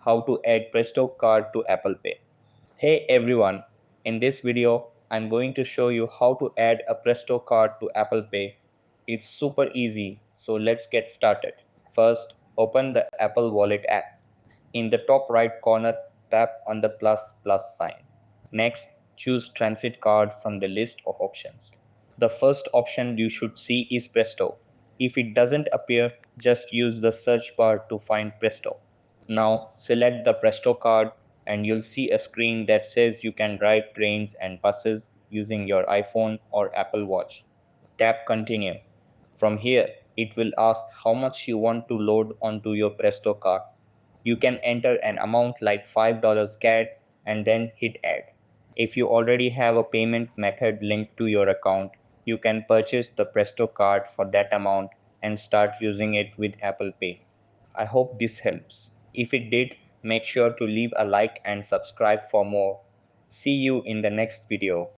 how to add Presto card to Apple Pay. Hey everyone, in this video I'm going to show you how to add a Presto card to Apple Pay. It's super easy, so let's get started. First, open the Apple Wallet app. In the top right corner, tap on the plus sign. Next, choose Transit Card from the list of options. The first option you should see is Presto. If it doesn't appear, just use the search bar to find Presto. Now, select the Presto card and you'll see a screen that says you can ride trains and buses using your iPhone or Apple Watch. Tap Continue. From here, it will ask how much you want to load onto your Presto card. You can enter an amount like $5 CAD and then hit Add. If you already have a payment method linked to your account, you can purchase the Presto card for that amount and start using it with Apple Pay. I hope this helps. If it did, make sure to leave a like and subscribe for more. See you in the next video.